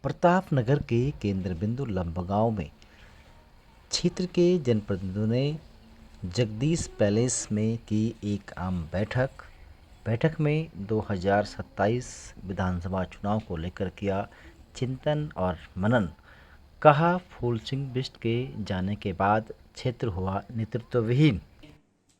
प्रतापनगर के केंद्र बिंदु लंबगांव में क्षेत्र के जनप्रतिनिधियों ने जगदीश पैलेस में की एक आम बैठक में 2027 विधानसभा चुनाव को लेकर किया चिंतन और मनन। कहा, फूल सिंह बिष्ट के जाने के बाद क्षेत्र हुआ नेतृत्वविहीन।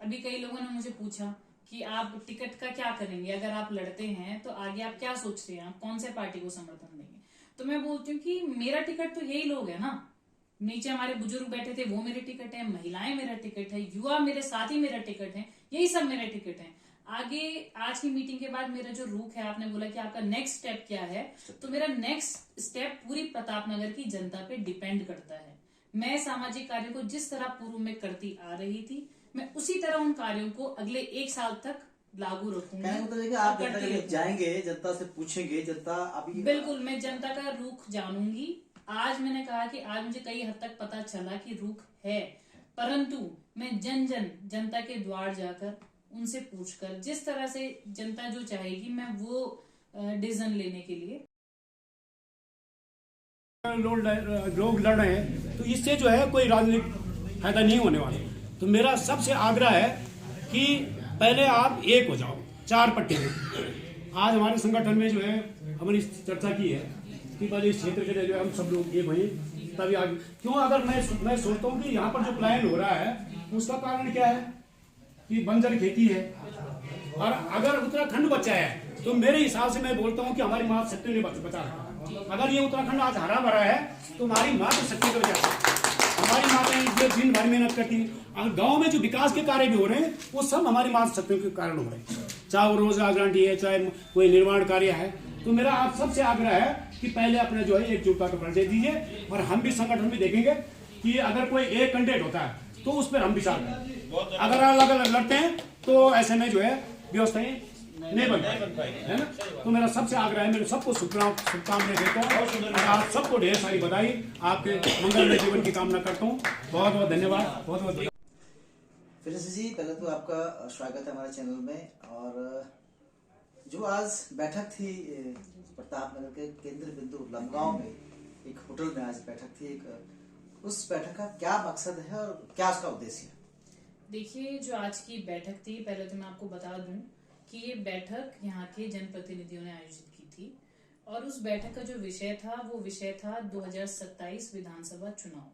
अभी कई लोगों ने मुझे पूछा कि आप टिकट का क्या करेंगे, अगर आप लड़ते हैं तो आगे आप क्या सोचते हैं, आप कौन से पार्टी को समर्थन देंगे। तो मैं बोलती हूँ कि मेरा टिकट तो यही लोग है ना, नीचे हमारे बुजुर्ग बैठे थे वो मेरे टिकट है, महिलाएं मेरा टिकट है, युवा मेरे साथी मेरा टिकट है, यही सब मेरा टिकट है। आगे आज की मीटिंग के बाद मेरा जो रुख है, आपने बोला कि आपका नेक्स्ट स्टेप क्या है, तो मेरा नेक्स्ट स्टेप पूरी प्रतापनगर की जनता पे डिपेंड करता है। मैं सामाजिक कार्यों को जिस तरह पूर्व में करती आ रही थी, मैं उसी तरह उन कार्यों को अगले 1 साल तक लागू रखूंगी। मतलब आप जनता के बीच जाएंगे, जनता से पूछेंगे, जनता अभी बिल्कुल मैं जनता का रुख जानूंगी। आज मैंने कहा कि आज मुझे कई हद तक पता चला कि रुख है, परंतु मैं जनता के द्वार जाकर उनसे पूछकर जिस तरह से जनता जो चाहेगी मैं वो डिसीजन लेने के लिए लोग लड़ रहे हैं, तो इससे जो है कोई राजनीतिक फायदा नहीं होने वाला। तो मेरा सबसे आग्रह है कि पहले आप एक हो जाओ, चार पट्टी में। आज हमारे संगठन में जो है हमारी चर्चा की है कि पहले इस क्षेत्र के लिए जो है हम सब लोग एक हुए तभी आगे। क्यों, अगर मैं सोचता हूँ कि यहाँ पर जो पलायन हो रहा है उसका कारण क्या है कि बंजर खेती है, और अगर उत्तराखंड बचा है तो मेरे हिसाब से मैं बोलता हूँ कि हमारी मातृशक्ति ने बचा रखा। अगर ये उत्तराखंड आज हरा भरा है तो हमारी मातृशक्ति की वजह से। हमारी माताएं दिन भर मेहनत करती हैं, गांव में जो विकास के कार्य भी हो रहे हैं वो सब हमारी मातृशक्ति के कारण हो रहे हैं, चाहे वो रोजगार गारंटी है, चाहे कोई निर्माण कार्य है। तो मेरा आप सबसे आग्रह है कि पहले अपने जो है एकजुटता का परिचय दीजिए, और हम भी संगठन में देखेंगे कि अगर कोई एक कैंडिडेट होता है तो उस पर हम विचार करें। अगर अलग अलग लड़ते हैं तो ऐसे में जो है व्यवस्थाएं नहीं बन पाए, है ना। तो मेरा सबसे आग्रह है, मेरे सबको शुभकामनाएं देता हूँ, और आप सबको ढेर सारी बधाई, आपके मंगलमय जीवन की कामना करता हूँ। बहुत बहुत धन्यवाद, बहुत बहुत। फिर जी, पहले तो आपका स्वागत है हमारे चैनल में। और जो आज बैठक थी प्रतापनगर के केंद्र बिंदु लंबगांव में एक होटल में आज बैठक थी, उस बैठक का क्या मकसद है और क्या उसका उद्देश्य है? देखिए, जो आज की बैठक थी, पहले तो मैं आपको बता दूं कि ये बैठक यहाँ के जनप्रतिनिधियों ने आयोजित की थी, और उस बैठक का जो विषय था वो विषय था 2027 विधानसभा चुनाव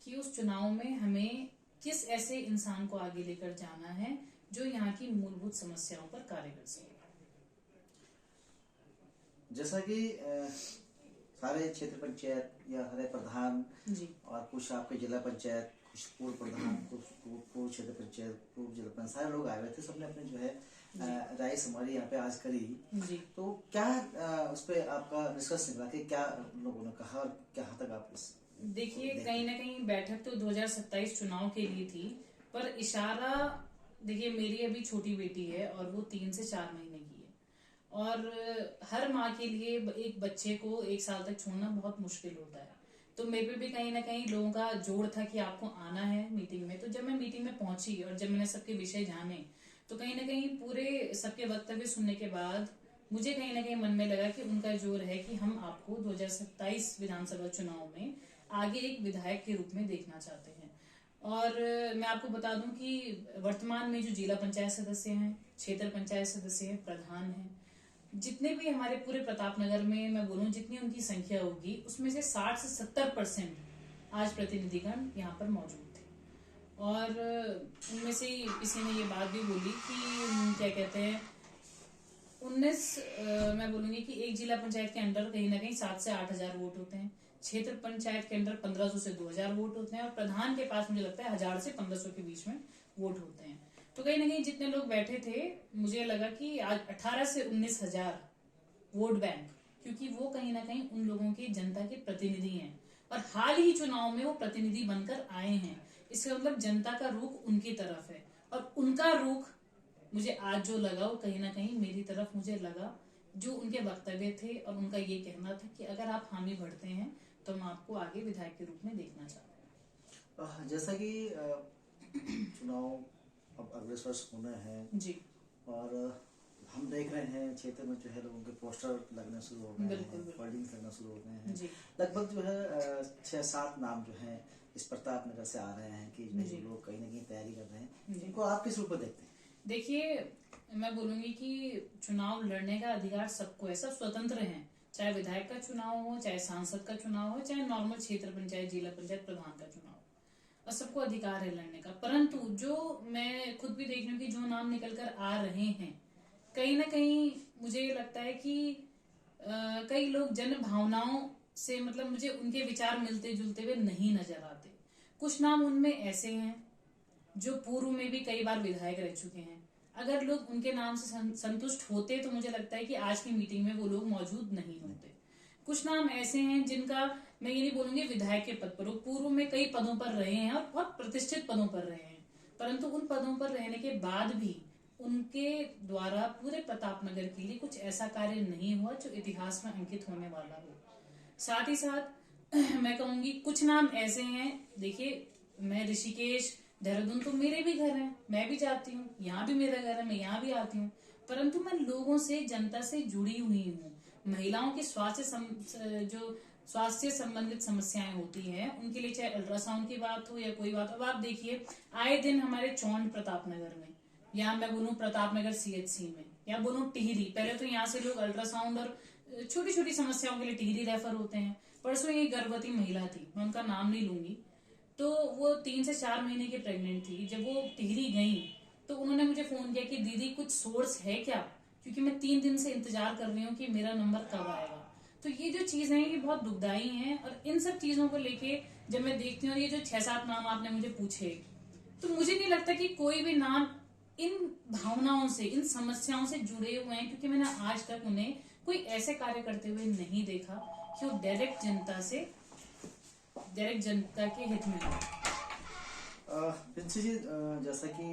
कि उस चुनाव में हमें किस ऐसे इंसान को आगे लेकर जाना है जो यहाँ की मूलभूत समस्याओं पर कार्य कर सके। जैसा कि सारे क्षेत्र पंचायत या हरे प्रधान जी, और कुछ आपके जिला पंचायत, कुछ पूर्व प्रधान, कुछ पूर्व क्षेत्र पंचायत, पूर्व जिला पंचायत, सारे लोग आए हुए थे। सबने अपने जो है राय हमारी यहाँ पे आज करी जी। तो क्या उस पर आपका निष्कर्ष निकला कि क्या लोगों ने कहा और क्या हद तक आप? देखिए, कहीं ना कहीं बैठक तो 2027 चुनाव के लिए थी, पर इशारा देखिए, मेरी अभी छोटी बेटी है और वो 3 से 4 महीने की है, और हर माँ के लिए एक बच्चे को 1 साल तक छोड़ना बहुत मुश्किल होता है। तो मेरे पे भी कहीं ना कहीं लोगों का जोर था कि आपको आना है मीटिंग में। तो जब मैं मीटिंग में पहुंची और जब मैंने सबके विषय जाने, तो कहीं ना कहीं पूरे सबके वक्तव्य सुनने के बाद मुझे कहीं ना कहीं मन में लगा कि उनका जोर है कि हम आपको 2027 विधानसभा चुनाव में आगे एक विधायक के रूप में देखना चाहते हैं। और मैं आपको बता दूं कि वर्तमान में जो जिला पंचायत सदस्य हैं, क्षेत्र पंचायत सदस्य हैं, प्रधान हैं, जितने भी हमारे पूरे प्रतापनगर में मैं बोलूं जितनी उनकी संख्या होगी, उसमें से 60 से 70% आज प्रतिनिधिगण यहाँ पर मौजूद थे। और उनमें से किसी ने ये बात भी बोली कि क्या कहते हैं 19 मैं बोलूंगी कि एक जिला पंचायत के अंदर कहीं ना कहीं 7 से 8 हजार वोट होते हैं, क्षेत्र पंचायत के अंदर 1500 से 2000 वोट होते हैं, और प्रधान के पास मुझे लगता है 1000 से 1500 के बीच में वोट होते हैं। तो कहीं ना कहीं जितने लोग बैठे थे, मुझे लगा कि आज 18 से 19 हजार वोट बैंक, क्योंकि वो कहीं ना कहीं उन लोगों की जनता के प्रतिनिधि हैं, और हाल ही चुनाव में वो प्रतिनिधि बनकर आए हैं। इसका मतलब जनता का रुख उनकी तरफ है, और उनका रुख मुझे आज जो लगा वो कहीं ना कहीं मेरी तरफ मुझे लगा। जो उनके वक्तव्य थे और उनका ये कहना था कि अगर आप हामी भरते हैं तो हम आपको आगे विधायक के रूप में देखना चाहते हैं। जैसा कि चुनाव अब अगले वर्ष होना है जी, और हम देख रहे हैं क्षेत्र में जो है लोगों के पोस्टर लगने शुरू हो गए बिल्कुल, हैं, बिल्कुल। होर्डिंग्स लगना शुरू हो गए हैं। जी। लगभग जो है 6-7 नाम जो हैं इस प्रतापनगर से आ रहे हैं कि जी। लोग कहीं ना कहीं तैयारी कर रहे हैं। जी। इनको आप किस रूप में देखते हैं? देखिए, मैं बोलूंगी कि चुनाव लड़ने का अधिकार सबको है, सब स्वतंत्र हैं। चाहे विधायक का चुनाव हो, चाहे सांसद का चुनाव हो, चाहे नॉर्मल क्षेत्र पंचायत, जिला पंचायत प्रधान का चुनाव हो, और सबको अधिकार है लड़ने का। परंतु जो मैं खुद भी देख रही हूँ कि जो नाम निकल कर आ रहे हैं, कहीं ना कहीं मुझे ये लगता है कि कई लोग जन भावनाओं से, मतलब मुझे उनके विचार मिलते जुलते हुए नहीं नजर आते। कुछ नाम उनमें ऐसे हैं जो पूर्व में भी कई बार विधायक रह चुके हैं। अगर लोग उनके नाम से संतुष्ट होते तो मुझे लगता है कि आज की मीटिंग में वो लोग मौजूद नहीं होते। कुछ नाम ऐसे हैं जिनका मैं ये नहीं बोलूंगी विधायक के पद पर, वो पूर्व में कई पदों पर रहे हैं और बहुत प्रतिष्ठित पदों पर रहे हैं, परंतु उन पदों पर रहने के बाद भी उनके द्वारा पूरे प्रतापनगर के लिए कुछ ऐसा कार्य नहीं हुआ जो इतिहास में अंकित होने वाला हो। साथ ही साथ मैं कहूंगी कुछ नाम ऐसे हैं, देखिए मैं ऋषिकेश, देहरादून तो मेरे भी घर हैं, मैं भी जाती हूँ, यहाँ भी मेरा घर है, मैं यहाँ भी आती हूँ, परंतु मैं लोगों से, जनता से जुड़ी हुई हूँ। महिलाओं की जो स्वास्थ्य संबंधित समस्याएं होती हैं उनके लिए, चाहे अल्ट्रासाउंड की बात हो या कोई बात हो। अब आप देखिए आए दिन हमारे चौंड प्रतापनगर में, या मैं बोलूँ प्रतापनगर CHC में, या बोलूँ टिहरी, पहले तो यहाँ से लोग अल्ट्रासाउंड और छोटी छोटी समस्याओं के लिए टिहरी रेफर होते हैं। परसों एक गर्भवती महिला थी, मैं उनका नाम नहीं लूंगी, तो वो 3 से 4 महीने की प्रेग्नेंट थी। जब वो टिहरी गई तो उन्होंने मुझे फोन किया कि दीदी कुछ सोर्स है क्या, क्योंकि मैं 3 दिन से इंतजार कर रही हूँ कि मेरा नंबर कब आएगा। तो ये जो चीजें हैं ये बहुत दुखदाई हैं, और इन सब चीजों को लेके जब मैं देखती हूँ, ये जो 6-7 नाम आपने मुझे पूछे, तो मुझे नहीं लगता कि कोई भी नाम इन भावनाओं से, इन समस्याओं से जुड़े हुए हैं, क्योंकि मैंने आज तक उन्हें कोई ऐसे कार्य करते हुए नहीं देखा कि वो डायरेक्ट जनता के हित में हो। प्रिंसी जी, जैसा कि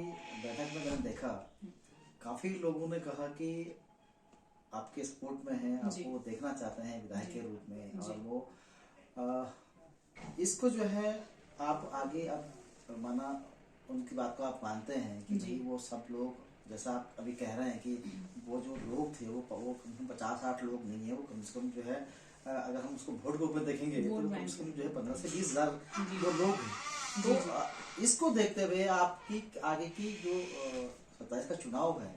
बैठक में मैंने देखा, काफी लोगों ने कहा कि आपके सपोर्ट में हैं, आपको देखना चाहते हैं विधायक के रूप में, और वो इसको जो है आप आगे, अब माना उनकी बात को आप मानते हैं कि भाई वो सब लोग, जैसा आप अभी कह रहे हैं कि वो जो लोग थे वो कम से कम 50-60 लोग नहीं है, वो कम से कम जो है, अगर हम उसको वोट के ऊपर देखेंगे तो कम से कम जो है 15 से 20 हजार वो लोग हैं। तो इसको देखते हुए आपकी आगे की जो 27 का चुनाव है,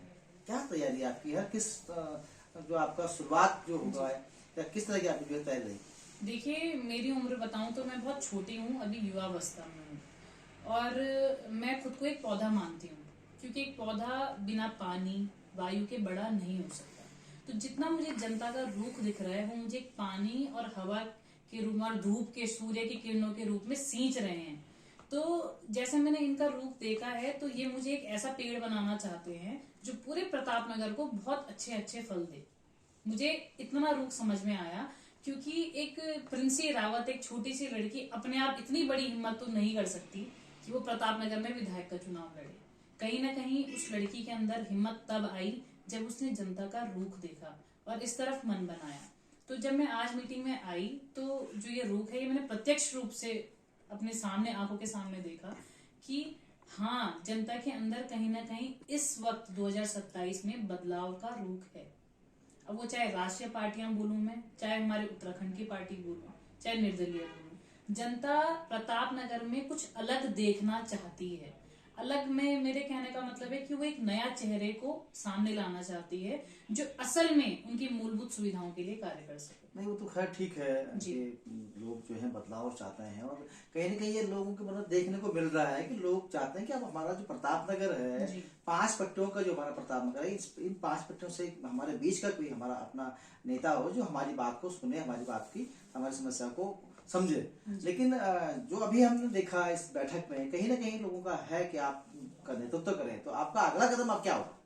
क्या तैयारी आपकी है? किस जो आपका शुरुआत जो होगा है, या किस तरह की आपकी जो तैयारी? देखिए, मेरी उम्र बताऊं तो मैं बहुत छोटी हूँ, अभी युवावस्था में हूँ, और मैं खुद को एक पौधा मानती हूँ, क्योंकि एक पौधा बिना पानी, वायु के बड़ा नहीं हो सकता। तो जितना मुझे जनता का रुख दिख रहा है वो मुझे पानी और हवा के रूप में, और धूप के, सूर्य की किरणों के रूप में सींच रहे हैं। तो जैसे मैंने इनका रूप देखा है, तो ये मुझे एक ऐसा पेड़ बनाना चाहते हैं जो पूरे प्रतापनगर को बहुत अच्छे अच्छे फल दे। मुझे इतना रूप समझ में आया, क्योंकि एक प्रिंसी रावत, एक छोटी सी लड़की, अपने आप इतनी बड़ी हिम्मत तो नहीं कर सकती कि वो प्रतापनगर में विधायक का चुनाव लड़े। कहीं ना कहीं उस लड़की के अंदर हिम्मत तब आई जब उसने जनता का रूख देखा और इस तरफ मन बनाया। तो जब मैं आज मीटिंग में आई, तो जो ये रूख है, ये मैंने प्रत्यक्ष रूप से अपने सामने, आंखों के सामने देखा कि हाँ, जनता के अंदर कहीं ना कहीं इस वक्त 2027 में बदलाव का रूख है। अब वो चाहे राष्ट्रीय पार्टियां बोलूं मैं, चाहे हमारे उत्तराखंड की पार्टी बोलूं, चाहे निर्दलीय बोलूं, जनता प्रतापनगर में कुछ अलग देखना चाहती है। अलग में मेरे कहने का मतलब है कि वो एक नया चेहरे को सामने लाना चाहती है, जो असल में उनकी मूलभूत सुविधाओं के लिए कार्य कर सके। नहीं, वो तो खैर ठीक है कि लोग जो है बदलाव चाहते हैं, और कहीं ना कहीं ये लोगों को मतलब देखने को मिल रहा है कि लोग चाहते हैं कि अब हमारा जो प्रतापनगर है, 5 पट्टियों का जो हमारा प्रतापनगर है, इन 5 पट्टियों से हमारे बीच का कोई हमारा अपना नेता हो जो हमारी बात को सुने, हमारी बात की, हमारी समस्या को समझे। लेकिन जो अभी हमने देखा इस बैठक में, कहीं ना कहीं लोगों का है कि आप का नेतृत्व करें, तो आपका अगला कदम अब क्या होगा?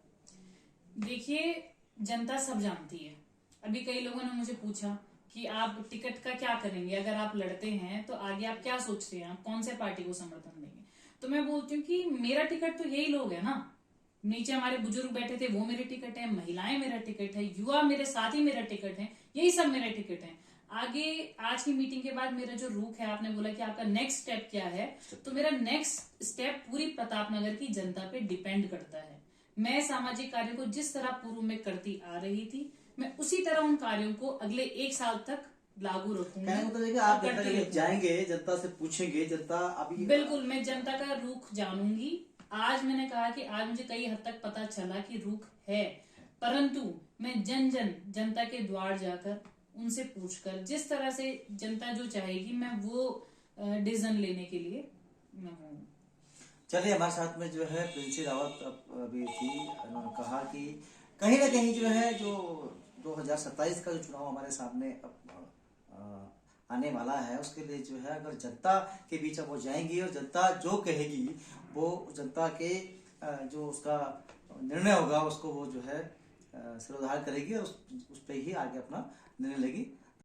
देखिए, जनता सब जानती है। अभी कई लोगों ने मुझे पूछा कि आप टिकट का क्या करेंगे, अगर आप लड़ते हैं तो आगे आप क्या सोचते हैं, आप कौन से पार्टी को समर्थन देंगे? तो मैं बोलती हूँ कि मेरा टिकट तो यही लोग है ना, नीचे हमारे बुजुर्ग बैठे थे, वो मेरे टिकट है, महिलाएं मेरा टिकट है, युवा मेरे साथी मेरा टिकट है, यही सब मेरा टिकट है। आगे आज की मीटिंग के बाद मेरा जो रुख है, आपने बोला कि आपका नेक्स्ट स्टेप क्या है, तो मेरा नेक्स्ट स्टेप पूरी प्रतापनगर की जनता पे डिपेंड करता है। मैं सामाजिक कार्यों को जिस तरह पूर्व में करती आ रही थी, मैं उसी तरह उन कार्यों को अगले 1 साल तक लागू रखूंगी। कहने का मतलब है कि आप और जनता करती के बीच रहूंगी। जाएंगे, जनता से पूछेंगे, जनता अभी बिल्कुल, मैं जनता का रुख जानूंगी। आज मैंने कहा कि आज मुझे कई हद तक पता चला कि रुख है, परंतु मैं जनता के द्वार जाकर उनसे पूछकर जिस तरह से जनता जो चाहेगी मैं वो डिसीजन लेने के लिए मैं हूँ। चलिए, हमारे साथ में जो है प्रिंसी रावत अभी थी। उन्होंने कहा कि कहीं ना कहीं जो है जो 2027 का जो चुनाव हमारे सामने अब आने वाला है, उसके लिए जो है अगर जनता के बीच अब वो जाएंगी और जनता जो कहेगी वो जनता के जो उसका निर्णय होगा उसको वो जो है सिरोधार करेगी और उस पर ही आगे अपना निर्णय लेगी।